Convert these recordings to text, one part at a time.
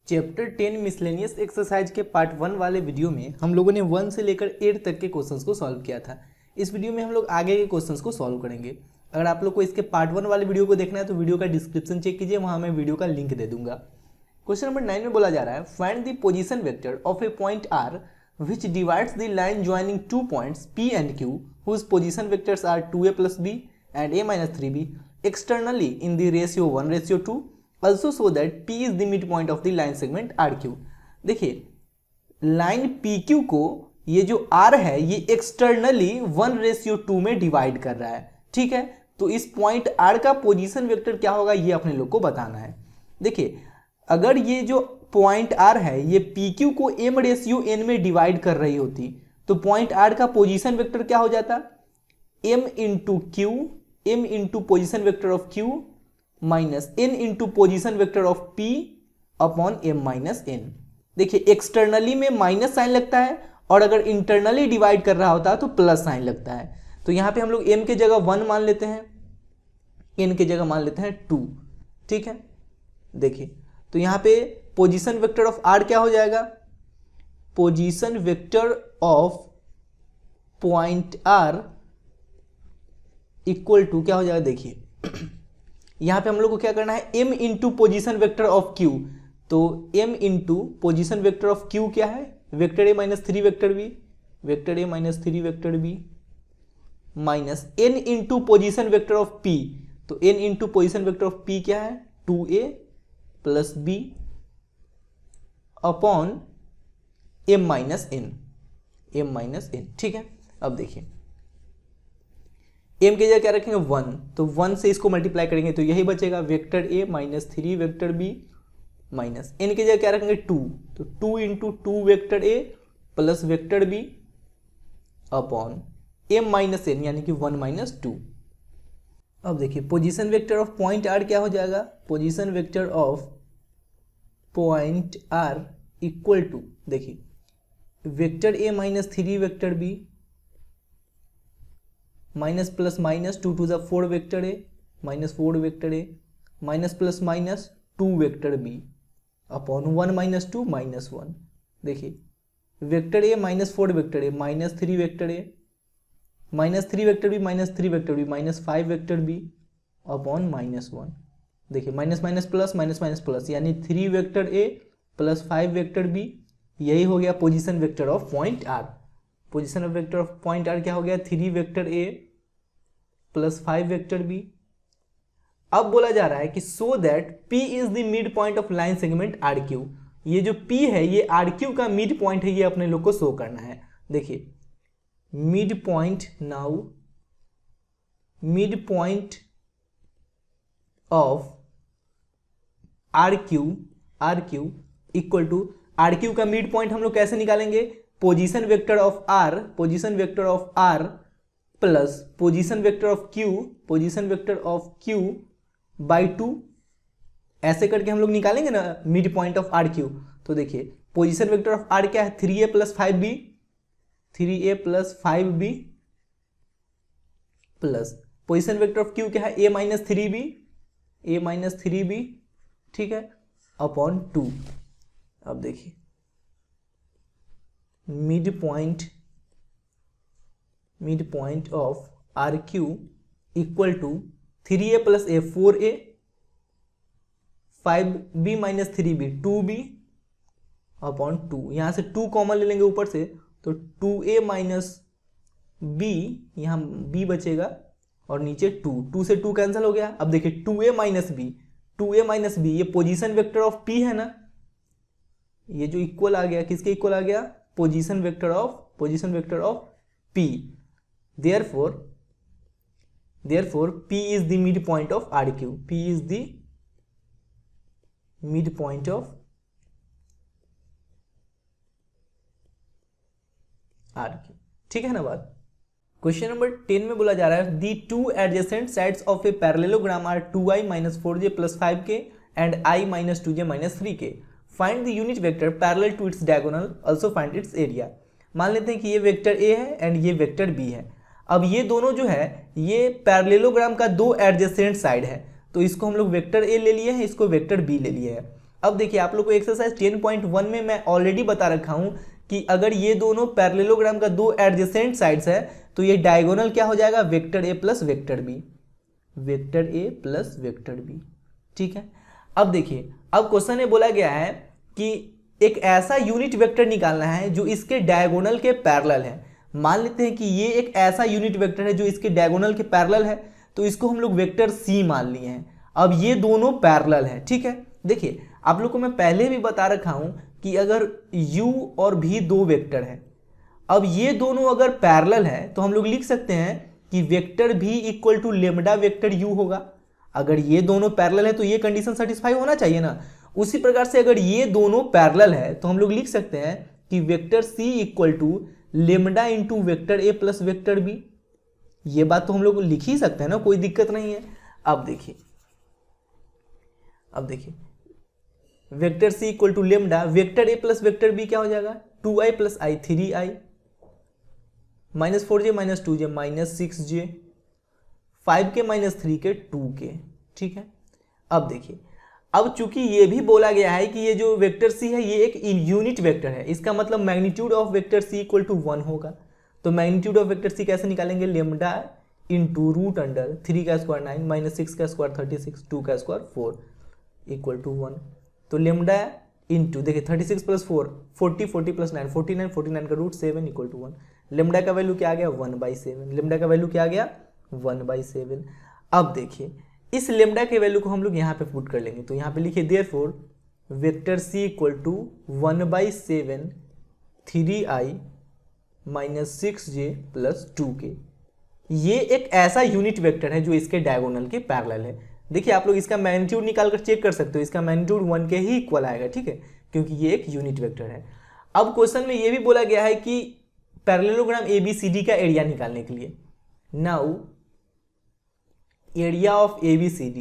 Chapter 10 miscellaneous exercise के part 1 वाले video में हम लोगों ने 1 से लेकर 8 तक के क्वेश्चंस को सॉल्व किया था। इस वीडियो में हम लोग आगे के क्वेश्चंस को सॉल्व करेंगे। अगर आप लोग को इसके पार्ट 1 वाले वीडियो को देखना है तो वीडियो का डिस्क्रिप्शन चेक कीजिए, वहाँ मैं वीडियो का लिंक दे दूंगा। क्वेश्चन नंबर 9 में बोला जा रहा है, find the position vector of a point R which divides the line joining two points P and Q whose position vectors are 2a plus b and a minus 3b externally in the ratio 1:2, also show that P is the midpoint of the line segment RQ। देखिए line PQ को ये जो R है ये externally 1:2 में divide कर रहा है, ठीक है। तो इस पॉइंट R का पोजीशन वेक्टर क्या होगा ये अपने लोग को बताना है। देखिए अगर ये जो पॉइंट R है ये PQ को m/n में डिवाइड कर रही होती तो पॉइंट R का पोजीशन वेक्टर क्या हो जाता, m into position vector of Q minus n into position vector of P upon m minus n। देखिए एक्सटर्नली में माइनस साइन लगता है और अगर इंटरनली डिवाइड कर रहा होता है तो प्लस साइन लगता है। तो यहाँ पे हम लोग m के जगह 1 मान लेते हैं, n के जगह मान लेते हैं 2, ठीक है। देखिए तो यहाँ पे पोजीशन वेक्टर ऑफ R क्या हो जाएगा, position vector of point R equal to क्या हो जाएगा, देखिए यहाँ पे हम लोग को क्या करना है, m into position vector of Q। तो m into position vector of Q क्या है, vector a minus 3 vector b, vector a minus 3 vector b minus n into position vector of P। तो n into position vector of P क्या है, 2a plus b upon m minus n, ठीक है। अब देखिए m के जगह क्या रखेंगे 1, तो 1 से इसको मल्टीप्लाई करेंगे तो यही बचेगा, vector a minus 3 vector b minus n के जगह क्या रखेंगे 2, तो 2 into 2 vector a plus vector b upon m minus n यानी कि 1 माइनस 2। अब देखिए position vector of point R क्या हो जाएगा, position vector of point R equal to, देखिए vector a minus 3 vector b minus plus minus 2 to the 4 vector a minus 4 vector a minus plus minus 2 vector b upon 1 minus 2 minus 1। देखिए vector a minus 4 vector a minus 3 vector a minus 3 vector b minus 3 vector b minus 5 vector b upon minus 1। देखिए minus minus plus यानी 3 vector a plus 5 vector b, यही हो गया position vector of point R। Position of vector of point R क्या हो गया, 3 vector a plus 5 vector b। अब बोला जा रहा है कि so that P is the mid point of line segment RQ। ये जो P है ये RQ का मिड पॉइंट है, ये अपने लोग को शो करना है। देखिए mid point, now mid point of RQ equal to, RQ का मिड पॉइंट हम लोग कैसे निकालेंगे, position vector of R plus position vector of Q by 2, ऐसे करके हम लोग निकालेंगे ना मिड पॉइंट ऑफ RQ। तो देखिए पोजीशन वेक्टर ऑफ R क्या है, 3a plus 5b, 3a plus 5b plus position vector of Q क्या है, a माइनस 3b, ठीक है, अपॉन 2। अब देखिए mid point of RQ equal to 3a plus a 4a, 5b minus 3b 2b upon 2। यहां से 2 कॉमन ले लेंगे ऊपर से, तो 2a माइनस b, यहाँ b बचेगा और नीचे 2 से 2 कैंसिल हो गया। अब देखिए 2a माइनस b ये पोजीशन वेक्टर ऑफ P है ना, ये जो इक्वल आ गया किसके इक्वल आ गया, position vector of P। Therefore P is the mid point of RQ, P is the mid point of RQ, ठीक है ना बात। क्वेश्चन नंबर 10 में बोला जा रहा है, the two adjacent sides of a parallelogram are 2i minus 4j plus 5k and i minus 2j minus 3k। Find the unit vector parallel to its diagonal, also find its area. मान लेते हैं कि ये vector a है and ये vector b है। अब ये दोनों जो है ये पैरेललोग्राम का 2 एडजेसेंट साइड है, तो इसको हम लोग वेक्टर a ले लिए हैं, इसको वेक्टर b ले लिए हैं। अब देखिए आप लोग को एक्सरसाइज 10.1 में मैं ऑलरेडी बता रखा हूं कि अगर ये दोनों पैरेललोग्राम का दो एडजेसेंट साइड्स है तो ये डायगोनल क्या हो जाएगा, वेक्टर ए प्लस वेक्टर बी, वेक्टर ए प्लस वेक्टर बी। ठीक है, अब देखिए अब क्वेश्चन में बोला गया है कि एक ऐसा यूनिट वेक्टर निकालना है जो इसके डायगोनल के पैरेलल है। मान लेते हैं कि ये एक ऐसा यूनिट वेक्टर है जो इसके डायगोनल के पैरेलल है, तो इसको हम लोग वेक्टर सी मान लिए हैं। अब ये दोनों पैरेलल है। ठीक है, देखिए आप लोग को मैं पहले भी बता रखा हूं कि अगर u और v दो वेक्टर है, अब ये दोनों अगर पैरेलल है तो हम लोग लिख सकते हैं कि vector v equal to lambda vector u होगा। अगर ये दोनों पैरेलल है तो ये कंडीशन सेटिस्फाई होना चाहिए ना। उसी प्रकार से अगर ये दोनों पैरेलल है तो हम लोग लिख सकते हैं कि vector c equal to lambda into vector a plus vector b। ये बात तो हम लोग लिख ही सकते हैं ना, कोई दिक्कत नहीं है। अब देखिए vector c equal to lambda vector a plus vector b क्या हो जाएगा, 2i plus i 3i minus 4j minus 2j minus 6j 5k minus 3k 2k। ठीक है, अब देखिए अब चूंकि ये भी बोला गया है कि ये जो वेक्टर c है ये एक यूनिट वेक्टर है, इसका मतलब magnitude of vector c equal to 1 होगा। तो मैग्नीट्यूड ऑफ वेक्टर c कैसे निकालेंगे, लेमडा इंटू रूट अंडर 3 का स्क्वायर 9 माइनस 6 का स्क्वायर 36 2 का स्क्वायर 4 इक्वल टू 1। तो लेमडा इंटू देखिए 36 प्लस 4 40 40 प्लस 9 49 49 का रूट 7 इक्वल टू 1। लेमडा का वैल्यू क्या आ गया 1/7, लेमडा का वैल्यू क्या आ गया 1/7। अब देखिए इस लेमडा के वैल्यू को हम लोग यहाँ पे पुट कर लेंगे, तो यहाँ पे लिखिए therefore vector c equal to 1/7 3i minus 6j plus 2k। ये एक ऐसा यूनिट वेक्टर है जो इसके डायगोनल के पैरेलल है। देखिए आप लोग इसका मैग्नीट्यूड निकाल कर चेक कर सकते हो, इसका मैग्नीट्यूड 1 के ही इक्वल आएगा। ठीक है, क्योंकि ये एक यूनिट वेक्टर है। अब क्वेश्चन में ये भी बोला गया है कि पैरेललोग्राम ABCD का एरिया निकालने के लिए, now area of ABCD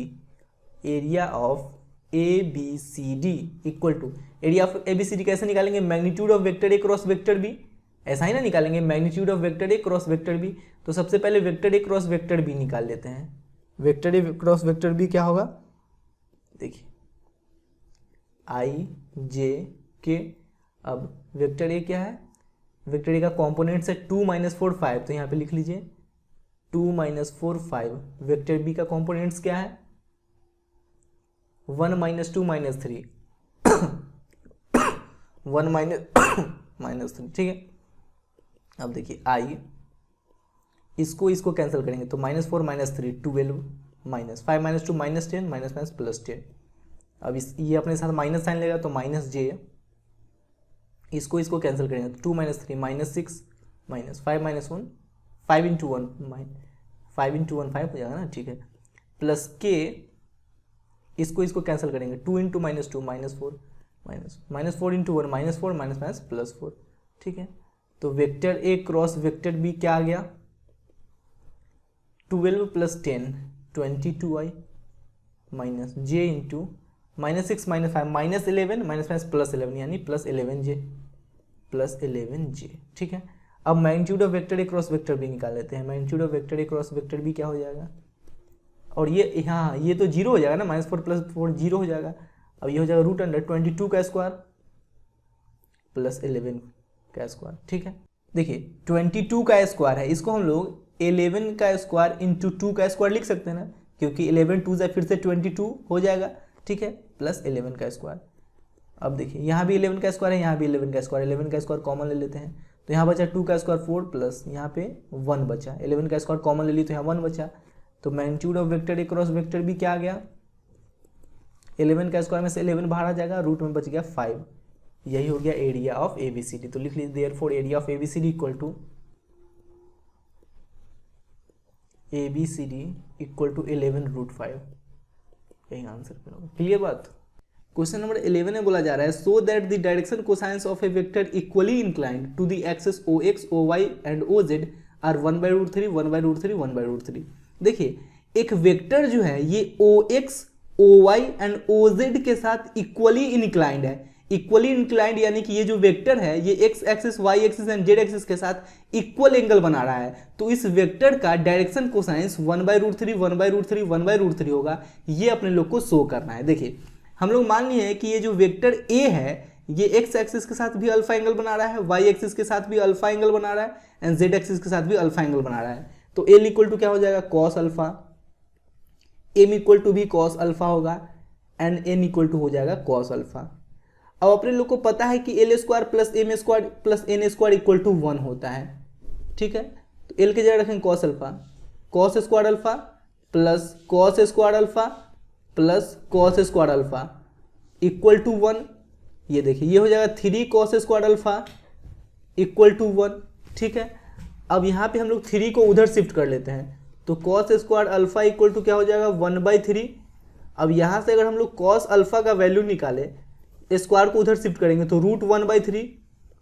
equal to area of ABCD कैसे निकालेंगे, magnitude of vector A cross vector B, ऐसा ही ना निकालेंगे, magnitude of vector A cross vector B। तो सबसे पहले vector A cross vector B निकाल लेते हैं। Vector A cross vector B क्या होगा, देखिए i/j। अब वेक्टर A क्या है, वेक्टर A का कॉम्पोनेंट्स है 2 - 4 5, तो यहाँ पे लिख लीजिए 2 - 4 5। वेक्टर B का कॉम्पोनेंट्स क्या है 1 - 2 - 3 1 - 3। ठीक है, अब देखिए i इसको कैंसिल करेंगे तो -4 - 3 12 माइनस 5 - 2 -10 माइनस प्लस 10। अब ये अपने साथ माइनस साइन लेगा तो -j, इसको कैंसिल करेंगे तो 2 - 3 -6 माइनस 5 - 1 5 × 1 5 × 1 5 हो जाएगा ना। ठीक है, प्लस k इसको कैंसिल करेंगे 2 × -2 -4 -4 × 1 -4 माइनस प्लस 4। ठीक है, तो vector A cross vector B क्या आ गया 12 + 10 22i minus j into -6 - 5 -11 minus plus 11 यानी प्लस 11j। ठीक है, अब magnitude of vector A cross vector B निकाल लेते हैं। Magnitude of vector A cross vector B क्या हो जाएगा, और ये यहाँ ये तो 0 हो जाएगा ना, -4 + 4 0 हो जाएगा। अब ये हो जाएगा रूट अंडर 22 का स्क्वायर प्लस 11 का स्क्वायर। ठीक है, देखिए 22 का स्क्वायर है, इसको हम लोग 11 का स्क्वायर इंटू 2 का स्क्वायर लिख सकते हैं ना, क्योंकि 11 2 फिर से 22 हो जाएगा। ठीक है, प्लस 11 का स्क्वायर। अब देखिए यहाँ भी 11 का स्क्वायर है, यहाँ भी 11 का स्क्वायर, 11 का स्क्वायर कॉमन ले लेते हैं तो यहाँ बचा 2 का स्क्वायर 4 प्लस यहाँ पे 1 बचा, 11 का स्क्वायर कॉमन ले ली तो यहाँ 1 बचा। तो magnitude of vector A cross vector B क्या आ गया 11 का स्क्वायर में से 11 बाहर आ जाएगा, रूट में बच गया 5। यही हो गया एरिया ऑफ ABCD। तो लिख लीजिए therefore area of ABCD equal to 11√5। यही आंसर करोगे। क्लियर बात। क्वेश्चन नंबर 11 में बोला जा रहा है so that the direction cosines of a vector equally inclined to the axis OX OY and OZ are 1/√3 1/√3 1/√3। देखिए एक वेक्टर जो है ये OX OY एंड OZ के साथ इक्वली इंक्लाइंड है। इक्वली इंक्लाइंड यानी कि ये जो वेक्टर है ये x axis y axis and z axis के साथ इक्वल एंगल बना रहा है। तो इस वेक्टर का डायरेक्शन कोसाइंस 1/√3 1/√3 1/√3 होगा। ये अपने लोग को शो करना है। देखिए हम लोग मान लिए कि ये जो वेक्टर ए है ये एक्स एक्सिस के साथ भी अल्फा एंगल बना रहा है, वाई एक्सिस के साथ भी अल्फा एंगल बना रहा है एंड जेड एक्सिस के साथ भी अल्फा एंगल बना रहा है। तो एल इक्वल टू क्या हो जाएगा cos alpha, M equal to भी कॉस अल्फा होगा एंड एन इक्वल टू हो जाएगा कॉस अल्फा। अब अपने लोग को पता है कि L square plus M square plus N square equal to 1 होता है, ठीक है। तो एल की जगह रखेंगे cos alpha, cos square alpha plus cos square alpha plus cos square alpha equal to 1। ये देखिए ये हो जाएगा 3 cos square alpha equal to 1, ठीक है। अब यहाँ पे हम लोग 3 को उधर शिफ्ट कर लेते हैं, तो cos square alpha equal to क्या हो जाएगा 1/3। अब यहाँ से अगर हम लोग कॉस अल्फा का वैल्यू निकाले, स्क्वायर को उधर शिफ्ट करेंगे तो रूट 1/3,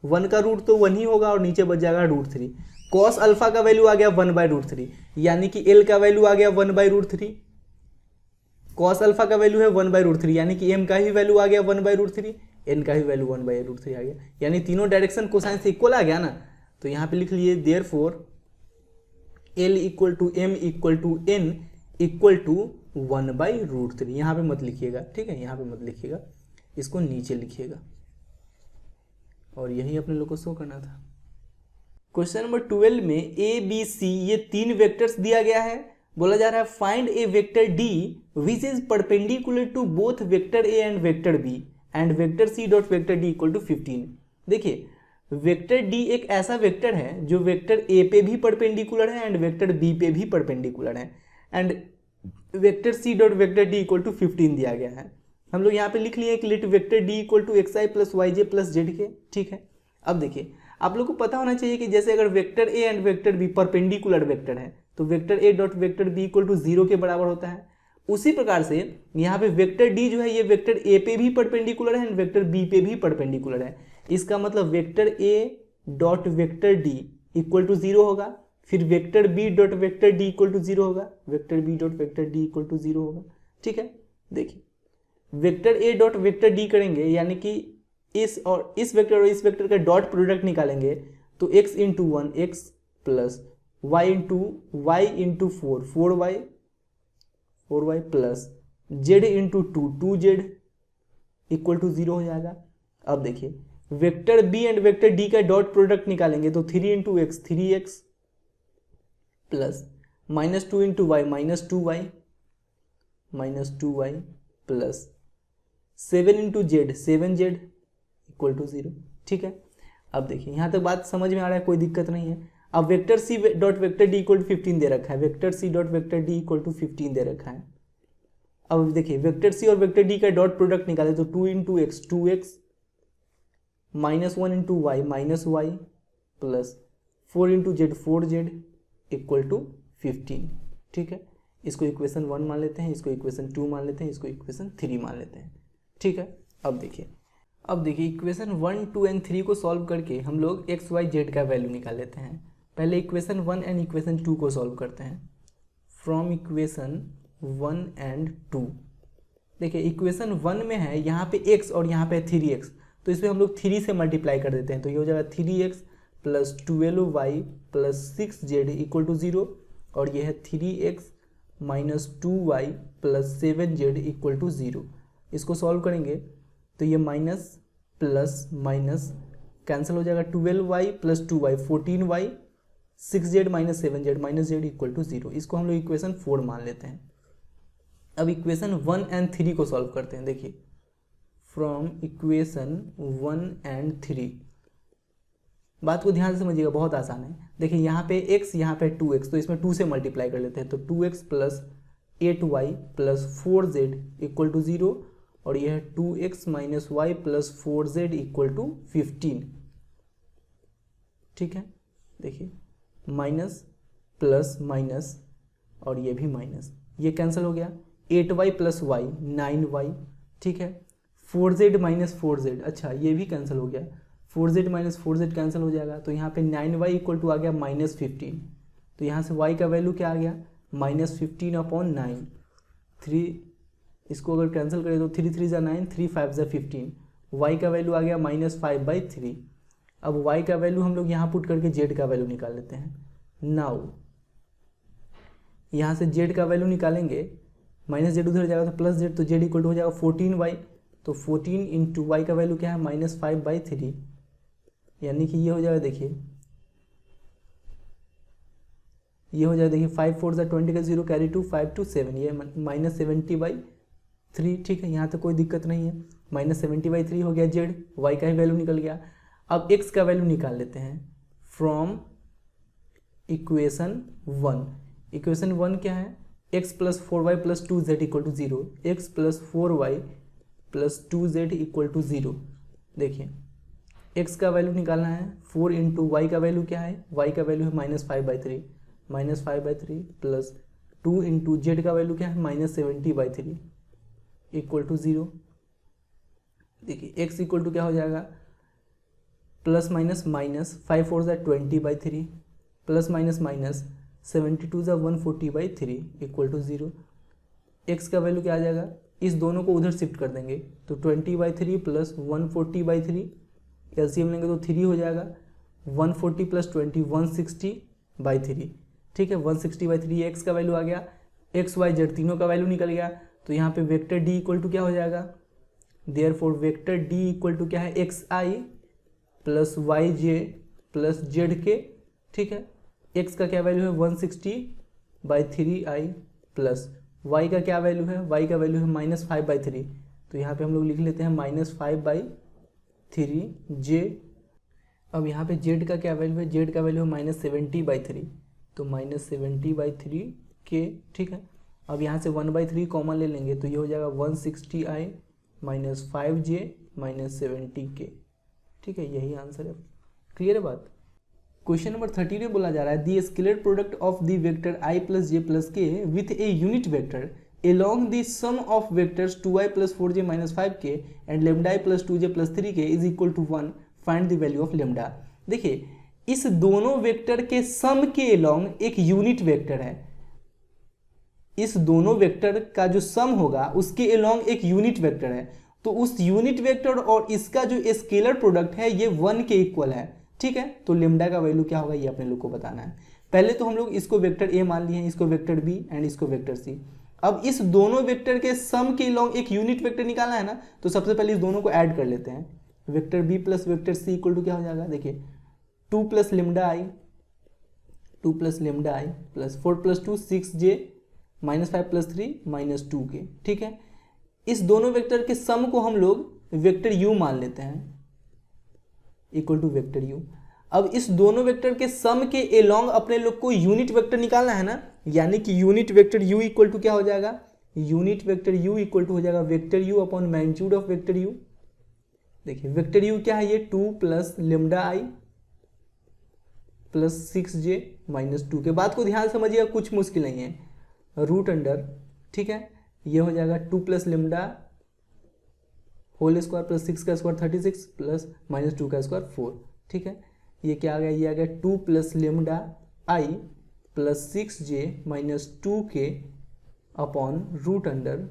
1 का रूट तो 1 ही होगा और नीचे बच जाएगा √3। कॉस अल्फा का वैल्यू आ गया 1/√3, यानी कि एल का वैल्यू आ गया 1/√3। कॉस अल्फा का वैल्यू है 1/√3, यानी कि एम का ही वैल्यू आ गया 1/√3, एन का ही वैल्यू 1/√3 आ गया, यानी तीनों डायरेक्शन कोसाइन से इक्वल आ गया ना। तो यहाँ पे लिख लिए therefore L equal to M equal to N equal to 1/√3। यहाँ पे मत लिखिएगा, ठीक है, यहाँ पे मत लिखिएगा, इसको नीचे लिखिएगा और यही अपने लोग को शो करना था। क्वेश्चन नंबर 12 में ए बी सी ये 3 वेक्टर्स दिया गया है। बोला जा रहा है find a vector D which is perpendicular to both vector A and vector B and vector C dot vector D equal to 15। देखिए वेक्टर डी एक ऐसा वेक्टर है जो वेक्टर ए पे भी परपेंडिकुलर है एंड वेक्टर बी पे भी परपेंडिकुलर है and vector C dot vector D equal to 15 दिया गया है। हम लोग यहाँ पे लिख लिए कि let vector D equal to X I plus Y J plus Z K, ठीक है। अब देखिए आप लोग को पता होना चाहिए कि जैसे अगर vector A and vector B perpendicular vector है तो vector A dot vector B equal to 0 के बराबर होता है। उसी प्रकार से यहाँ पे वेक्टर डी जो है ये वेक्टर ए पे भी परपेंडिकुलर है एंड वेक्टर बी पे भी परपेंडिकुलर है। इसका मतलब vector A dot vector D equal to 0 होगा, फिर vector B dot vector D equal to 0 होगा, vector B dot vector D equal to 0 होगा, ठीक है। देखिए वेक्टर ए डॉट वेक्टर डी करेंगे यानी कि इस वेक्टर और इस वेक्टर का डॉट प्रोडक्ट निकालेंगे तो x into 1 x plus Y into 4 4y plus z into 2 z equal to 0 हो जाएगा। अब देखिए vector B and vector D का डॉट प्रोडक्ट निकालेंगे तो 3 into X 3x plus -2 into Y -2y plus 7 into Z 7z equal to 0, ठीक है। अब देखिए यहाँ तक बात समझ में आ रहा है, कोई दिक्कत नहीं है। अब vector C dot vector D equal to 15 दे रखा है, vector C dot vector D equal to 15 दे रखा है। अब देखिए वेक्टर सी और वेक्टर डी का डॉट प्रोडक्ट निकाले तो 2 into X 2x -1 into Y -y plus 4 into Z 4z equal to 15, ठीक है। इसको इक्वेशन 1 मान लेते हैं, इसको इक्वेशन 2 मान लेते हैं, इसको इक्वेशन 3 मान लेते हैं, ठीक है। अब देखिए इक्वेशन 1, 2 एंड 3 को सॉल्व करके हम लोग एक्स वाई जेड का वैल्यू निकाल लेते हैं। पहले इक्वेशन 1 एंड इक्वेशन 2 को सॉल्व करते हैं। फ्रॉम इक्वेशन 1 एंड 2 देखिए इक्वेशन 1 में है यहाँ पे x और यहाँ पे 3x, तो इसमें हम लोग 3 से मल्टीप्लाई कर देते हैं तो ये हो जाएगा 3x plus 12y plus 6z equal to 0 और ये है 3x minus 2y plus 7z equal to 0। इसको सॉल्व करेंगे तो ये माइनस प्लस माइनस कैंसिल हो जाएगा, 12y plus 2y 14y 6z minus 7z minus z equal to 0। इसको हम लोग इक्वेशन 4 मान लेते हैं। अब इक्वेशन 1 एंड 3 को सॉल्व करते हैं। देखिए फ्रॉम इक्वेशन 1 एंड 3 बात को ध्यान से समझिएगा, बहुत आसान है। देखिए यहाँ पे x यहाँ पे 2x, तो इसमें 2 से मल्टीप्लाई कर लेते हैं तो 2x plus 8y plus 4z equal to 0 और यह है 2x minus Y plus 4z equal to 15, ठीक है। देखिए माइनस प्लस माइनस और ये भी माइनस, ये कैंसिल हो गया, 8y प्लस वाई 9y, ठीक है। 4z माइनस 4z, अच्छा ये भी कैंसिल हो गया, 4z माइनस 4z कैंसिल हो जाएगा तो यहाँ पे 9y इक्वल टू आ गया -15, तो यहाँ से y का वैल्यू क्या आ गया -15/9, 3 इसको अगर कैंसिल करें तो 3 3 = 9, 3 5 = 15, y का वैल्यू आ गया -5/3। अब y का वैल्यू हम लोग यहाँ पुट करके z का वैल्यू निकाल लेते हैं। नाउ यहाँ से z का वैल्यू निकालेंगे माइनस जेड उधर जाएगा तो प्लस जेड, तो जेड इक्वल टू हो जाएगा 14y, तो 14 इंटू वाई का वैल्यू क्या है -5/3, यानी कि ये हो जाएगा, देखिए ये हो जाएगा, देखिए 5 4 20 का 0 कैरी टू 5 to 7, ये -70/3, ठीक है, यहाँ तक कोई दिक्कत नहीं है। -70/3 हो गया जेड, वाई का ही वैल्यू निकल गया। अब एक्स का वैल्यू निकाल लेते हैं फ्रॉम इक्वेशन 1। इक्वेशन 1 क्या है, x + 4y + 2z = 0, x + 4y + 2z = 0। देखिए x का वैल्यू निकालना है, 4 इंटू वाई का वैल्यू क्या है, y का वैल्यू है -5/3, -5/3 प्लस 2 इंटू जेड का वैल्यू क्या है -70/3 = 0। देखिए x इक्वल टू क्या हो जाएगा, plus minus minus 5 4 20/3 plus minus minus 72 140/3 = 0। x का वैल्यू क्या आ जाएगा, इस दोनों को उधर शिफ्ट कर देंगे तो 20/3 प्लस 140/3, एलसीएम लेंगे तो 3 हो जाएगा, 140 + 20 160/3, ठीक है, 160/3 एक्स का वैल्यू आ गया। एक्स वाई जेड तीनों का वैल्यू निकल गया, तो यहाँ पे वेक्टर डी इक्वल टू क्या हो जाएगा, therefore vector D equal to क्या है, X I plus Y J plus Z K, ठीक है। एक्स का क्या वैल्यू है 160/3i प्लस वाई का क्या वैल्यू है, वाई का वैल्यू है -5/3, तो यहाँ पे हम लोग लिख लेते हैं -5/3 अब यहाँ पे जेड का क्या वैल्यू है, जेड का वैल्यू है -70/3, तो -70/3 के, ठीक है। अब यहाँ से 1/3 कॉमन ले लेंगे तो ये हो जाएगा 160i -5j -70k, ठीक है, यही आंसर है। क्लियर है बात। क्वेश्चन नंबर 30 में बोला जा रहा है the scalar product of the vector i + j + k with a unit vector along the sum of vectors 2i + 4j - 5k and lambda i + 2j + 3k is equal to 1, find the value of lambda। देखिए इस दोनों vector के सम के along एक unit vector है, इस दोनों vector का जो सम होगा उसके along एक यूनिट वेक्टर है, तो उस यूनिट वेक्टर और इसका जो स्केलर प्रोडक्ट है ये 1 के इक्वल है, ठीक है। तो लेम्डा का वैल्यू क्या होगा ये अपने लोग को बताना है। पहले तो हम लोग इसको वेक्टर ए मान लिए हैं, इसको वेक्टर बी एंड इसको वेक्टर सी। अब इस दोनों वेक्टर के सम के लॉन्ग एक यूनिट वेक्टर निकालना है ना, तो सबसे पहले इस दोनों को ऐड कर लेते हैं। Vector B plus vector C equal to क्या हो जाएगा, देखिए 2 + lambda I, 2 + lambda I plus 4 + 2 6j -5 + 3 -2k, ठीक है। इस दोनों वेक्टर के सम को हम लोग वेक्टर यू मान लेते हैं इक्वल टू वेक्टर यू। अब इस दोनों वेक्टर के सम के एलोंग अपने लोग को यूनिट वेक्टर निकालना है ना, यानी कि unit vector U equal to क्या हो जाएगा, unit vector U equal to हो जाएगा vector U upon magnitude of vector U. देखिए वेक्टर यू क्या है, ये 2 + लेम्डा आई प्लस 6j -2 के। बात को ध्यान समझिएगा, कुछ मुश्किल नहीं है, रूट अंडर, ठीक है, ये हो जाएगा 2 + लेम्डा होल स्क्वायर प्लस 6 का स्क्वायर 36 प्लस -2 का स्क्वायर 4, ठीक है। ये क्या आ गया, ये आ गया 2 + लेम्डा आई plus 6j -2k upon root under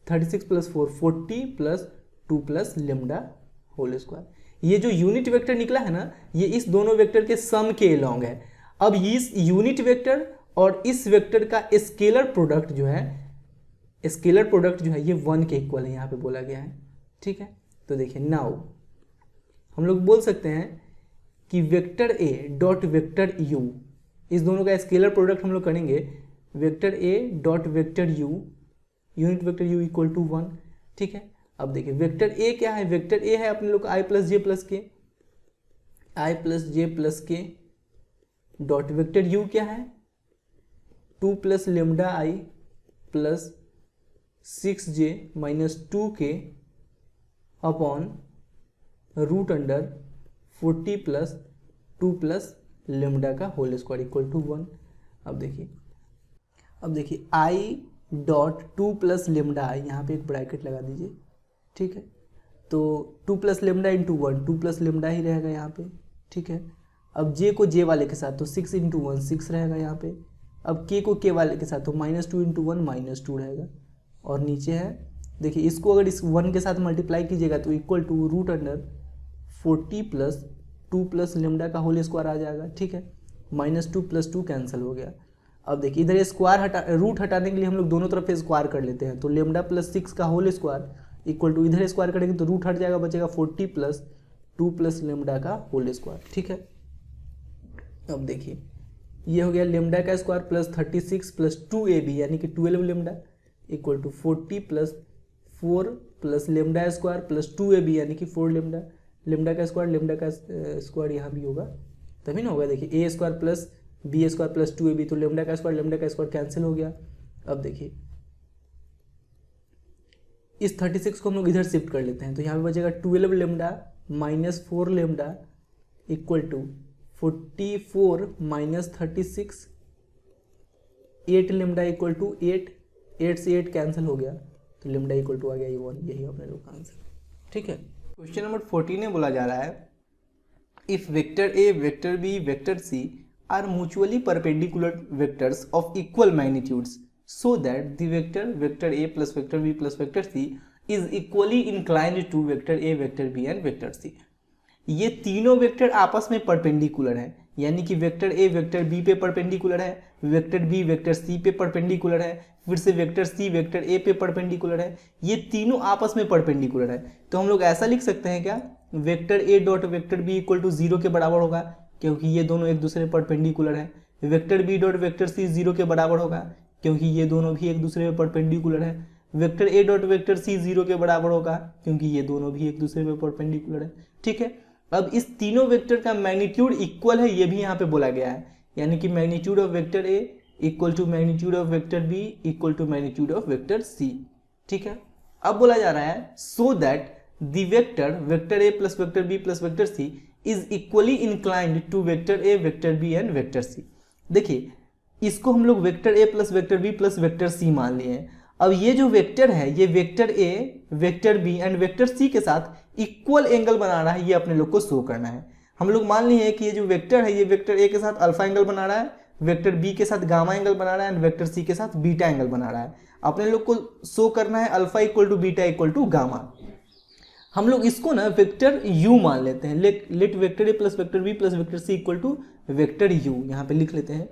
36 + 4 40 plus 2 + lambda whole square. ये जो यूनिट वेक्टर निकला है ना, ये इस दोनों वेक्टर के सम के एलोंग है। अब इस यूनिट वेक्टर और इस वेक्टर का स्केलर प्रोडक्ट जो है, स्केलर प्रोडक्ट जो है ये 1 के इक्वल है, यहाँ पे बोला गया है, ठीक है। तो देखिए नाउ हम लोग बोल सकते हैं कि वेक्टर ए डॉट वेक्टर यू, इस दोनों का स्केलर प्रोडक्ट हम लोग करेंगे, vector A dot vector U, unit vector U equal to 1, ठीक है। अब देखिए वेक्टर ए क्या है, वेक्टर ए है अपने लोग का i + j + k, i + j + k dot vector you क्या है 2 + लेम्डा आई plus 6j -2k upon root under 40 plus 2 + lambda का होल स्क्वायर इक्वल टू 1। अब देखिए i डॉट 2 + लेम्डा आई, यहाँ पे एक ब्रैकेट लगा दीजिए, ठीक है। तो 2 + लेम्डा × 1, 2 + लेम्डा ही रहेगा यहाँ पे, ठीक है। अब j को j वाले के साथ तो 6 × 1 6 रहेगा यहाँ पे। अब k को k वाले के साथ तो -2 × 1 -2 रहेगा, और नीचे है देखिए इसको अगर इस 1 के साथ मल्टीप्लाई कीजिएगा तो equal to root under 40 plus 2 + lambda का होल स्क्वायर आ जाएगा, ठीक है। -2 + 2 कैंसिल हो गया। अब देखिए इधर स्क्वायर रूट हटाने के लिए हम लोग दोनों तरफ स्क्वायर कर लेते हैं, तो लेमडा प्लस 6 का होल स्क्वायर इक्वल टू इधर स्क्वायर करेंगे तो रूट हट जाएगा, बचेगा 40 प्लस 2 प्लस लेमडा का होल स्क्वायर। ठीक है, अब देखिए ये हो गया लेमडा का स्क्वायर प्लस 36 प्लस 2ab यानी कि 12 lambda equal to 40 plus 4 plus lambda square plus 2ab यानी कि 4 लेमडा, लेमडा का स्क्वायर यहाँ भी होगा तभी ना होगा। देखिए ए square plus B square plus 2ab, तो लेमडा का स्क्वायर कैंसिल हो गया। अब देखिए इस 36 को हम लोग इधर शिफ्ट कर लेते हैं, तो यहाँ पे बचेगा 12 lambda minus 4 lambda equal to 44 minus 36 8 lambda equal to 8 से 8 कैंसिल हो गया, तो लेमडा इक्वल टू आ गया 1, यही अपने लोग का आंसर। ठीक है, क्वेश्चन नंबर 14 में बोला जा रहा है if vector A vector B vector C are mutually perpendicular vectors of equal magnitudes so that the vector a plus vector b plus vector c is equally inclined to vector a vector b and vector c। ये तीनों vector आपस में perpendicular है, यानी कि vector A vector B पे perpendicular है, vector B vector सी पे परपेंडिकुलर है, फिर से वेक्टर सी वेक्टर ए पे परपेंडिकुलर है, ये तीनों आपस में परपेंडिकुलर है। तो हम लोग ऐसा लिख सकते हैं क्या, vector A dot vector B equal to 0 के बराबर होगा क्योंकि ये दोनों एक दूसरे परपेंडिकुलर है। Vector B dot vector C 0 के बराबर होगा क्योंकि ये दोनों भी एक दूसरे में परपेंडिकुलर है। वेक्टर ए डॉट वेक्टर सी 0 के बराबर होगा क्योंकि ये दोनों भी एक दूसरे में परपेंडिकुलर है। ठीक है, अब इस तीनों वेक्टर का मैग्नीट्यूड इक्वल है, ये भी यहाँ पे बोला गया है, यानी कि magnitude of vector A equal to magnitude of vector B equal to magnitude of vector C. ठीक है, अब बोला जा रहा है so that the vector A plus vector B plus vector C is equally inclined to vector A vector B and vector C. देखिए इसको हम लोग वेक्टर ए plus vector B plus vector C मान लिए हैं। अब ये जो वेक्टर है ये vector A vector B and vector C के साथ इक्वल एंगल बना रहा है, ये अपने लोग को शो करना है। हम लोग मान लिए हैं कि ये जो वेक्टर है ये वेक्टर ए के साथ अल्फा एंगल बना रहा है, वेक्टर बी के साथ गामा एंगल बना रहा है एंड वेक्टर सी के साथ बीटा एंगल बना रहा है। अपने लोग को शो करना है alpha equal to beta equal to gamma. हम लोग इसको ना वेक्टर यू मान लेते हैं, let vector A plus vector B plus vector C equal to vector U, यहाँ पे लिख लेते हैं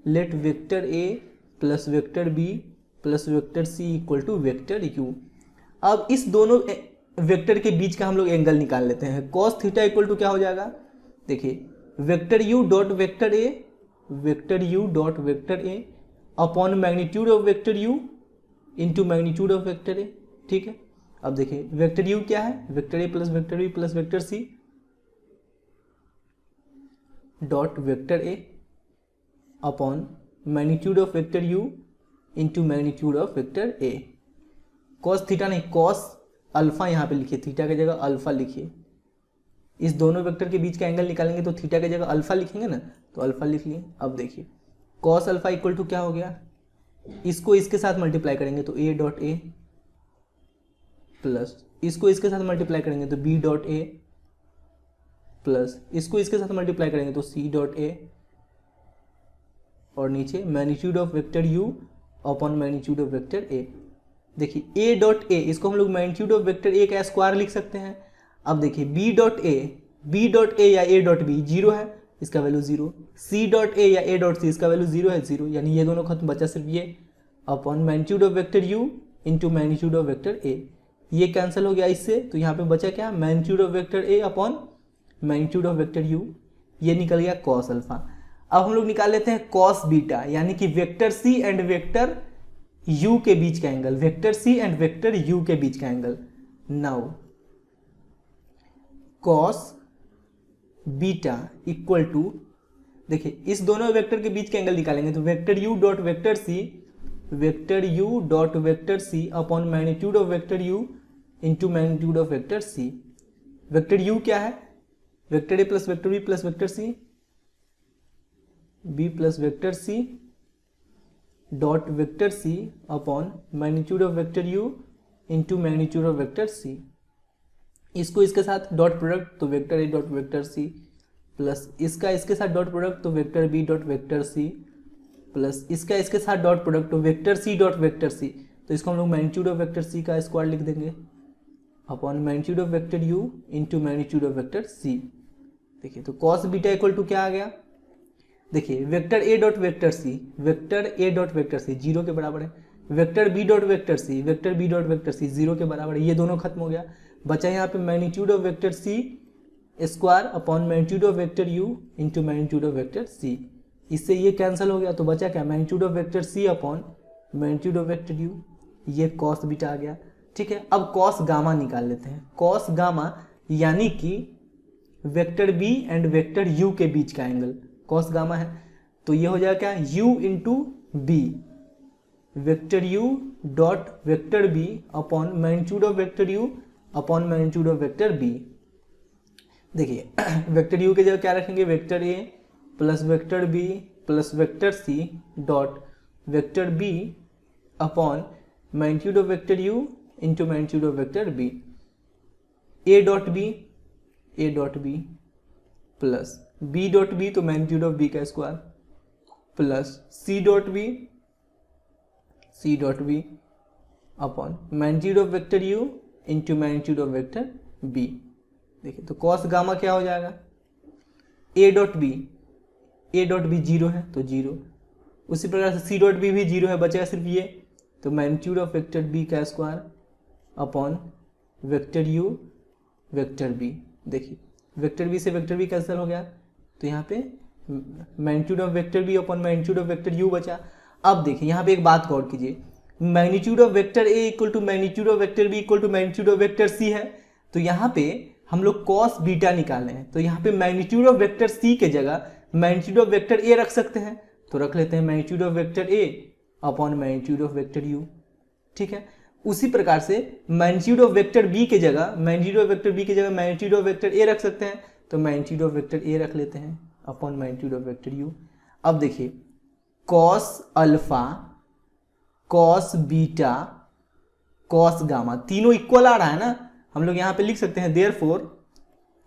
let vector A plus vector B plus vector C equal to vector U. अब इस दोनों वेक्टर के बीच का हम लोग एंगल निकाल लेते हैं, कॉस थीटा इक्वल टू क्या हो जाएगा, देखिए vector U dot vector A upon magnitude of vector U into magnitude of vector A. ठीक है, अब देखिए वेक्टर यू क्या है, vector A plus vector B plus vector C dot vector A upon magnitude of vector U into magnitude of vector A. Cos theta नहीं, cos alpha यहाँ पे लिखिए, थीटा की जगह अल्फा लिखिए। इस दोनों वेक्टर के बीच का एंगल निकालेंगे तो थीटा की जगह अल्फा लिखेंगे ना, तो अल्फा लिख लिए। अब देखिए कॉस अल्फा इक्वल टू क्या हो गया, इसको इसके साथ मल्टीप्लाई करेंगे तो ए डॉट ए प्लस इसको इसके साथ मल्टीप्लाई करेंगे तो बी डॉट ए प्लस इसको इसके साथ मल्टीप्लाई करेंगे तो सी डॉट ए और नीचे magnitude of vector U upon magnitude of vector ए। देखिए ए डॉट ए इसको हम लोग मैग्नीट्यूड ऑफ वेक्टर ए का स्क्वायर लिख सकते हैं। अब देखिए बी डॉट ए या ए डॉट बी 0 है, इसका वैल्यू 0, सी डॉट ए या ए डॉट सी इसका वैल्यू 0 है, 0, यानी ये दोनों खत्म, बचा सिर्फ ये upon magnitude of vector U into magnitude of vector ए। ये कैंसिल हो गया इससे, तो यहाँ पे बचा क्या, magnitude of vector A upon magnitude of vector U, ये निकल गया कॉस अल्फा। अब हम लोग निकाल लेते हैं कॉस बीटा, यानी कि vector C and vector U के बीच का angle, vector C and vector U के बीच का angle. Now cos beta equal to, देखिए इस दोनों वेक्टर के बीच का एंगल निकालेंगे तो vector U dot vector C upon magnitude of vector U into magnitude of vector C. Vector you क्या है, vector A plus vector B plus vector C B plus vector C dot vector C upon magnitude of vector U into magnitude of vector C. इसको इसके साथ dot product तो vector ए dot vector C plus इसका इसके साथ dot product तो vector B dot vector C plus इसका इसके साथ डॉट प्रोडक्ट तो vector C dot vector C. तो इसको हम लोग मैग्नीट्यूड ऑफ वेक्टर सी का स्क्वायर लिख देंगे upon magnitude of vector U into magnitude of vector C. देखिए तो कॉस बीटा इक्वल टू क्या आ गया, देखिए वेक्टर ए डॉट वेक्टर सी, वेक्टर ए डॉट वेक्टर सी 0 के बराबर है, vector B dot vector C, vector B dot vector C 0 के बराबर है, ये दोनों खत्म हो गया। बचा यहाँ पे magnitude of vector C square upon magnitude of vector U into magnitude of vector C, इससे ये कैंसिल हो गया, तो बचा क्या magnitude of vector C upon magnitude of vector U, ये कॉस बीटा आ गया। ठीक है, अब कॉस गामा निकाल लेते हैं। कॉस गामा यानी कि vector B and vector U के बीच का एंगल कॉस गामा है, तो ये हो जाएगा क्या u into B, vector u dot vector B upon magnitude of vector u upon magnitude of vector B. देखिए वेक्टर u के जगह क्या रखेंगे, vector a plus vector b plus vector c dot vector b upon magnitude of vector u into magnitude of vector b। a dot b plus b dot b तो magnitude of b का square plus c dot b upon magnitude of vector u into magnitude of vector b। देखिए तो cos gamma क्या हो जाएगा, a dot b 0 है तो 0, उसी प्रकार से c डॉट b भी 0 है, बचेगा सिर्फ ये, तो मैग्नीट्यूड ऑफ वेक्टर b का square upon vector u vector b। देखिए वेक्टर b से वेक्टर b कैंसिल हो गया, तो यहाँ पे magnitude of vector b upon magnitude of vector u बचा। अब देखिए यहाँ पे एक बात गौर कीजिए, magnitude of vector a equal to magnitude of vector b equal to magnitude of vector c है, तो यहाँ पे हम लोग कॉस बीटा निकाले हैं, तो यहाँ पे मैग्नीट्यूड ऑफ वेक्टर c के जगह मैग्नीट्यूड ऑफ वेक्टर a रख सकते हैं, तो रख लेते हैं magnitude of vector a upon magnitude of vector u। ठीक है, उसी प्रकार से मैग्नीट्यूड ऑफ वेक्टर b के जगह मैग्नीट्यूड ऑफ वेक्टर b की जगह मैग्नीट्यूड ऑफ वेक्टर a रख सकते हैं, तो मैग्नीट्यूड ऑफ वेक्टर a रख लेते हैं upon magnitude of vector u। अब देखिए cos alpha, cos beta, cos gamma तीनों इक्वल आ रहा है ना, हम लोग यहाँ पे लिख सकते हैं therefore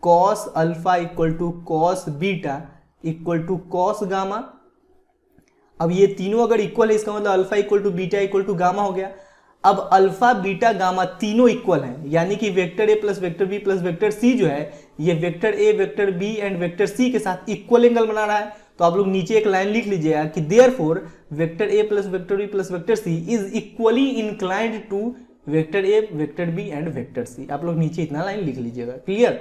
cos alpha equal to cos beta equal to cos gamma. अब ये तीनों अगर इक्वल है इसका मतलब alpha equal to beta equal to gamma हो गया। अब अल्फा बीटा गामा तीनों इक्वल हैं, यानी कि वेक्टर ए plus vector B plus vector C जो है ये vector A vector B and vector C के साथ इक्वल एंगल बना रहा है। तो आप लोग नीचे एक लाइन लिख लीजिएगा कि therefore vector A plus vector B plus vector C is equally inclined to vector A vector B and vector C. आप लोग नीचे इतना लाइन लिख लीजिएगा। क्लियर।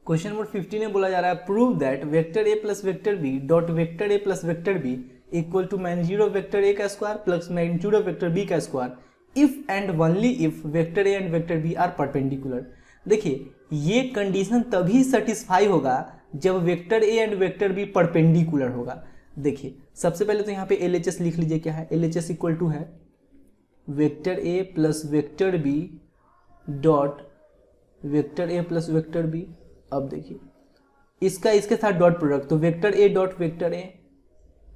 क्वेश्चन नंबर 15 में बोला जा रहा है prove that vector A plus vector B dot vector A plus vector B equal to magnitude of vector ए का square plus magnitude of vector B का square if and only if vector A and vector B are perpendicular. देखिए ये condition तभी satisfy होगा जब vector A and vector B perpendicular होगा। देखिए सबसे पहले तो यहाँ पे LHS लिख लीजिए, क्या है LHS इक्वल टू है वेक्टर ए plus vector B dot vector ए प्लस वेक्टर बी। अब देखिए इसका इसके साथ डॉट प्रोडक्ट तो वेक्टर ए डॉट वेक्टर ए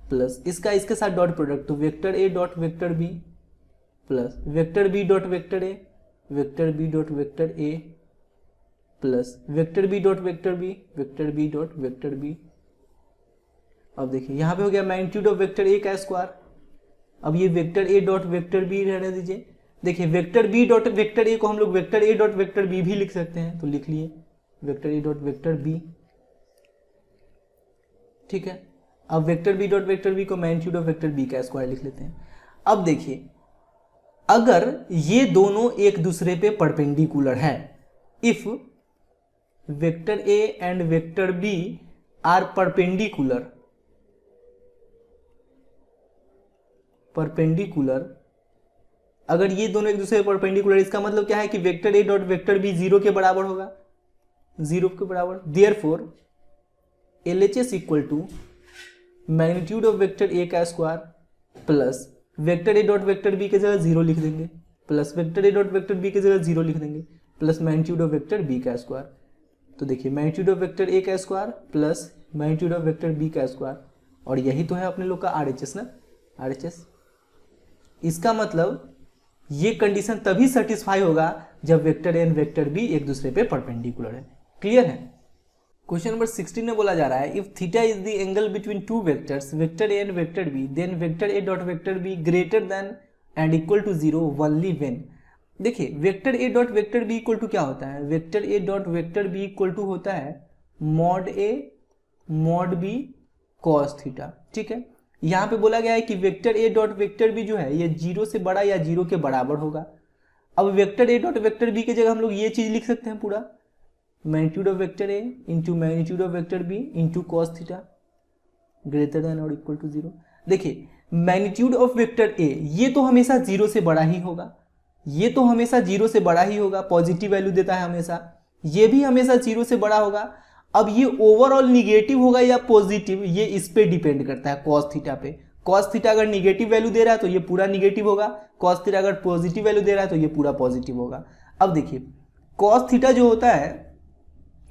प्लस इसका इसके साथ डॉट प्रोडक्ट तो vector A dot vector B plus vector B dot vector A vector B dot vector A plus vector B dot vector B vector B dot vector B. अब देखिए यहाँ पे हो गया मैग्नीट्यूड ऑफ वेक्टर ए का square. अब ये vector ए dot vector B रहने दीजिए। देखिए vector B dot vector A को हम लोग वेक्टर ए डॉट वेक्टर बी भी लिख सकते हैं, तो लिख लिए वेक्टर ए डॉट वेक्टर बी। ठीक है, अब vector B dot vector B को मैग्नीट्यूड ऑफ वेक्टर बी का स्क्वायर लिख लेते हैं। अब देखिए अगर ये दोनों एक दूसरे पे परपेंडिकुलर है, if vector A and vector B are perpendicular अगर ये दोनों एक दूसरे परपेंडिकुलर, इसका मतलब क्या है कि वेक्टर ए डॉट वेक्टर बी 0 के बराबर होगा, 0 के बराबर। Therefore LHS equal to magnitude of vector ए का स्क्वायर प्लस वेक्टर ए डॉट वेक्टर बी की जगह 0 लिख देंगे प्लस वेक्टर ए डॉट वेक्टर बी की जगह 0 लिख देंगे plus magnitude of vector B का स्क्वायर। तो देखिए मैग्नीट्यूड ऑफ वेक्टर ए का square plus magnitude of vector B का स्क्वायर, और यही तो है अपने लोग का RHS ना, RHS। इसका मतलब ये कंडीशन तभी सेटिस्फाई होगा जब vector A and vector B एक दूसरे पे परपेंडिकुलर है। क्लियर है। क्वेश्चन नंबर 16 में बोला जा रहा है if theta is the angle between two vectors vector A and vector b then vector A dot vector b greater than and equal to 0 only when. देखिए vector A dot vector B equal to क्या होता है, vector A dot vector B equal to होता है mod ए mod B cos theta. ठीक है, यहाँ पे बोला गया है कि वेक्टर ए डॉट वेक्टर बी जो है ये 0 से बड़ा या 0 के बराबर होगा। अब वेक्टर ए डॉट वेक्टर बी की जगह हम लोग ये चीज लिख सकते हैं पूरा, magnitude of vector A into magnitude of vector B into cos theta greater than और इक्वल टू 0। देखिए मैग्नीट्यूड ऑफ वेक्टर ए ये तो हमेशा 0 से बड़ा ही होगा, ये तो हमेशा 0 से बड़ा ही होगा, पॉजिटिव वैल्यू देता है हमेशा, ये भी हमेशा 0 से बड़ा होगा। अब ये ओवरऑल निगेटिव होगा या पॉजिटिव ये इस पे डिपेंड करता है कॉस थीटा पे। कॉस थीटा अगर निगेटिव वैल्यू दे रहा है तो ये पूरा निगेटिव होगा, कॉस थीटा अगर पॉजिटिव वैल्यू दे रहा है तो ये पूरा पॉजिटिव होगा। अब देखिए कॉस थीटा जो होता है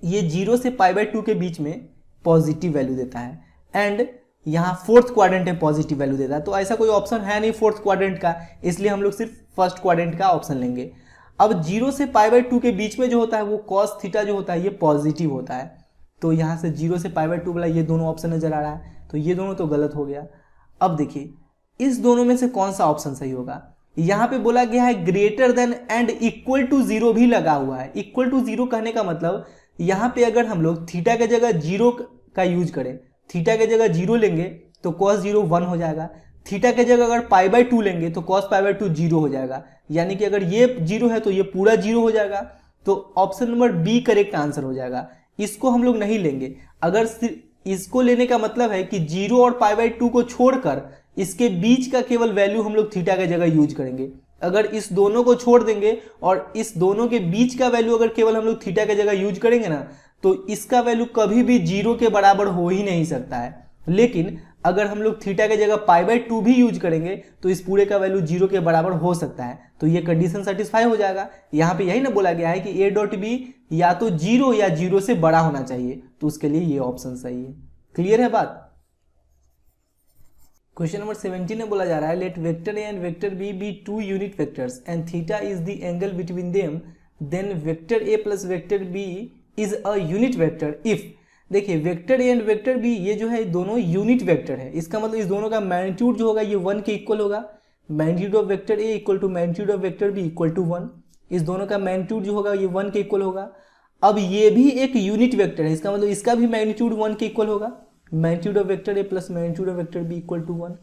ये 0 से π/2 के बीच में पॉजिटिव वैल्यू देता है, एंड यहाँ फोर्थ क्वाड्रेंट में पॉजिटिव वैल्यू देता है। तो ऐसा कोई ऑप्शन है नहीं फोर्थ क्वाड्रेंट का, इसलिए हम लोग सिर्फ फर्स्ट क्वाड्रेंट का ऑप्शन लेंगे। अब 0 से π/2 के बीच में जो होता है वो कॉस थीटा जो होता है ये पॉजिटिव होता है, तो यहाँ से 0 से π/2 वाला ये दोनों ऑप्शन नजर आ रहा है, तो ये दोनों तो गलत हो गया। अब देखिए इस दोनों में से कौन सा ऑप्शन सही होगा। यहाँ पे बोला गया है greater than and equal to 0 भी लगा हुआ है। इक्वल टू 0 कहने का मतलब यहाँ पे अगर हम लोग थीटा के जगह 0 का यूज करें, थीटा के जगह 0 लेंगे तो कॉस 0 1 हो जाएगा, थीटा के जगह अगर π/2 लेंगे तो कॉस π/2 0 हो जाएगा, यानी कि अगर ये 0 है तो ये पूरा 0 हो जाएगा। तो option number B correct answer हो जाएगा। इसको हम लोग नहीं लेंगे, अगर इसको लेने का मतलब है कि 0 और π/2 को छोड़कर इसके बीच का केवल वैल्यू हम लोग थीटा के जगह यूज करेंगे। अगर इस दोनों को छोड़ देंगे और इस दोनों के बीच का वैल्यू अगर केवल हम लोग थीटा के जगह यूज करेंगे ना तो इसका वैल्यू कभी भी 0 के बराबर हो ही नहीं सकता है। लेकिन अगर हम लोग थीटा के जगह π/2 भी यूज करेंगे तो इस पूरे का वैल्यू 0 के बराबर हो सकता है, तो ये कंडीशन सेटिस्फाई हो जाएगा। यहाँ पे यही ना बोला गया है कि ए डॉट बी या तो 0 या 0 से बड़ा होना चाहिए, तो उसके लिए ये ऑप्शन सही है। क्लियर है बात। क्वेश्चन नंबर 17 में बोला जा रहा है let vector A and vector b b 2 unit vectors and theta is the angle between them, then vector A plus vector b is a unit vector if. देखिए vector A and vector b ये जो है दोनों unit vector है, इसका मतलब इस दोनों का मैग्नीट्यूड जो होगा ये 1 के इक्वल होगा। Magnitude of vector A equal to magnitude of vector B equal to 1, इस दोनों का मैग्नीट्यूड जो होगा ये 1 के इक्वल होगा। अब ये भी एक यूनिट वेक्टर है, इसका मतलब इसका भी मैग्नीट्यूड 1 के इक्वल होगा। Magnitude of vector A plus magnitude of vector B equal to 1।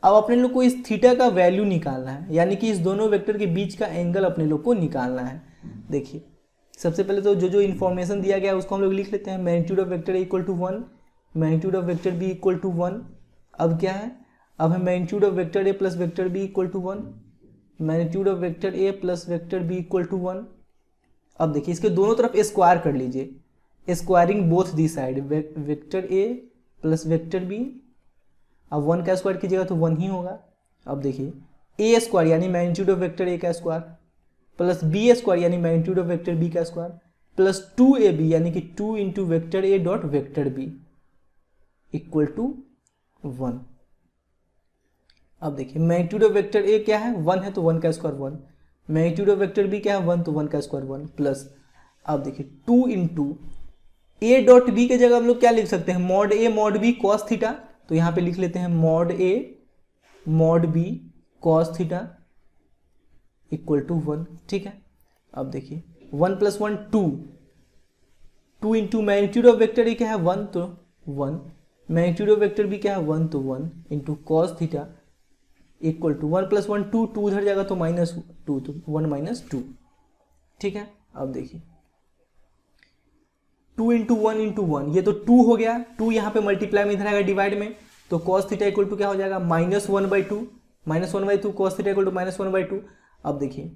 अब अपने लोग को इस थीटा का वैल्यू निकालना है, यानी कि इस दोनों वेक्टर के बीच का एंगल अपने लोग को निकालना है। देखिए सबसे पहले तो जो इन्फॉर्मेशन दिया गया है उसको हम लोग लिख लेते हैं। Magnitude of vector A equal to 1, magnitude of vector B equal to 1। अब क्या है, अब है magnitude of vector A plus vector B equal to 1, magnitude of vector A plus vector B equal to 1। अब देखिए इसके दोनों तरफ स्क्वायर कर लीजिए, squaring both the side, vector A plus vector B. अब 1 का स्क्वायर कीजिएगा तो 1 ही होगा। अब देखिए ए स्क्वायर यानी मैग्नीट्यूड ऑफ वेक्टर ए का स्क्वायर प्लस बी स्क्वायर यानी मैग्नीट्यूड ऑफ वेक्टर बी का स्क्वायर प्लस 2ab यानी कि 2 into vector A dot vector B equal to 1। अब देखिए मैग्नीट्यूड ऑफ वेक्टर ए क्या है 1 है तो 1 का square 1, magnitude of vector B क्या है 1 तो 1 का स्क्वायर 1 प्लस। अब देखिए 2 इंटू ए डॉट बी के जगह हम लोग क्या लिख सकते हैं मॉड ए मॉड बी कॉस थीटा, तो यहाँ पे लिख लेते हैं mod A mod B cos theta equal to 1। ठीक है, अब देखिए 1 plus 1 2, 2 into magnitude of vector A क्या है 1 तो 1, मैग्नीट्यूड ऑफ वेक्टर बी क्या है 1 तो 1 into cos theta equal to 1 plus 1 2, 2 उधर जाएगा तो -2 तो 1 माइनस 2। ठीक है, अब देखिए 2 इंटू 1 इंटू 1 ये तो 2 हो गया, 2 यहाँ पे मल्टीप्लाई में इधर आएगा डिवाइड में, तो कॉस थीटा इक्वल टू क्या हो जाएगा -1/2, -1/2 कॉस थीटा इक्वल टू -1/2। अब देखिए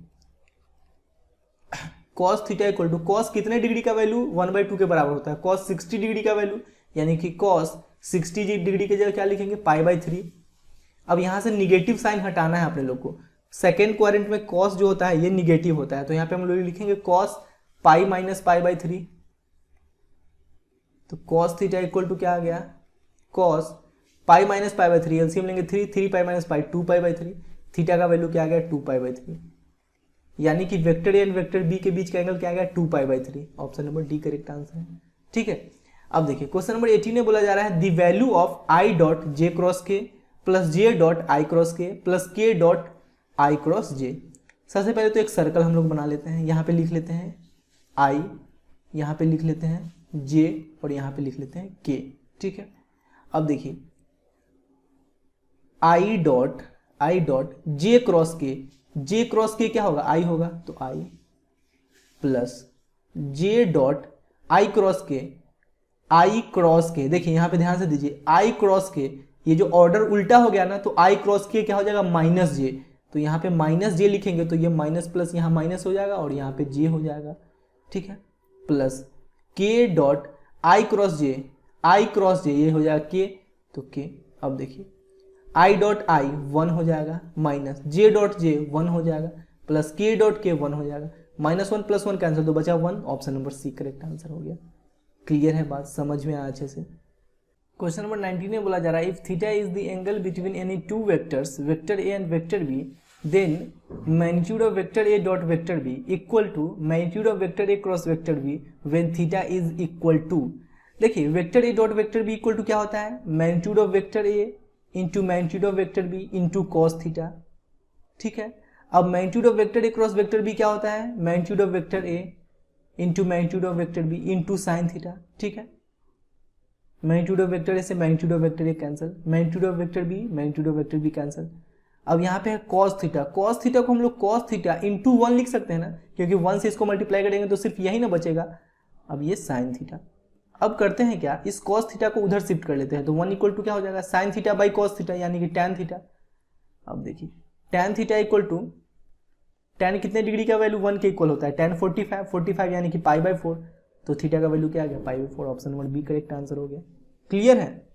cos theta equal to cos कितने डिग्री का वैल्यू 1/2 के बराबर होता है, कॉस 60 डिग्री का वैल्यू, यानी कि कॉस 60 डिग्री के जगह क्या लिखेंगे π/3। अब यहाँ से निगेटिव साइन हटाना है अपने लोग को, सेकेंड क्वाड्रेंट में कॉस जो होता है ये निगेटिव होता है, तो यहाँ पे हम लोग लिखेंगे कॉस पाई माइनस π/3। तो कॉस थीटा इक्वल टू क्या आ गया कॉस पाई माइनस π/3, एलसीएम लेंगे 3 पाई माइनस पाई 2π/3, थीटा का वैल्यू क्या आ गया 2π/3, यानी कि vector A and vector b के बीच का एंगल क्या आ गया 2π/3। Option number D correct answer है। ठीक है, अब देखिए क्वेश्चन नंबर 18 में बोला जा रहा है the value of i dot j cross k plus j dot i cross k plus k dot i cross j. सबसे पहले तो एक सर्कल हम लोग बना लेते हैं, यहाँ पे लिख लेते हैं आई, यहाँ पे लिख लेते हैं जे और यहाँ पे लिख लेते हैं के। ठीक है, अब देखिए आई डॉट जे क्रॉस के क्या होगा, आई होगा, तो i plus j dot i cross k देखिए यहाँ पे ध्यान से दीजिए, आई क्रॉस के ये जो ऑर्डर उल्टा हो गया ना, तो आई क्रॉस के क्या हो जाएगा माइनस जे, तो यहाँ पे माइनस जे लिखेंगे तो ये माइनस प्लस यहाँ माइनस हो जाएगा और यहाँ पे जे हो जाएगा, ठीक है, plus k dot i cross जे ये हो जाएगा के, तो के, अब देखिए आई डॉट आई 1 हो जाएगा माइनस जे डॉट जे 1 हो जाएगा प्लस के डॉट के 1 हो जाएगा, -1 + 1 कैंसिल, तो बचा 1, option number C correct answer हो गया। क्लियर है बात, समझ में आया अच्छे से। क्वेश्चन नंबर 19 में बोला जा रहा है if theta is the angle between any two vectors vector A and vector b then magnitude of vector A dot vector B equal to magnitude of vector a cross vector b when theta is equal to. देखिए vector A dot vector B equal to क्या होता है, magnitude of vector A into magnitude of vector B into cos theta, ठीक है। अब magnitude of vector a cross vector B क्या होता है, magnitude of vector A into magnitude of vector B into sine theta, ठीक है। Magnitude of vector A से magnitude of vector A cancel, magnitude of vector B magnitude of vector B cancel. अब यहाँ पे है कॉस थीटा को हम लोग कॉस थीटा इंटू 1 लिख सकते हैं ना, क्योंकि 1 से इसको मल्टीप्लाई करेंगे तो सिर्फ यही ना बचेगा। अब ये साइन थीटा, अब करते हैं क्या, इस कॉस थीटा को उधर शिफ्ट कर लेते हैं, तो 1 इक्वल टू क्या हो जाएगा sine theta by cos theta यानी कि टैन थीटा। अब देखिए tan theta equal to tan कितने डिग्री का वैल्यू 1 के इक्वल होता है, टैन 45 यानी कि पाई बाई 4, तो थीटा का वैल्यू क्या आ गया pi by 4, option number B correct answer हो गया। क्लियर है।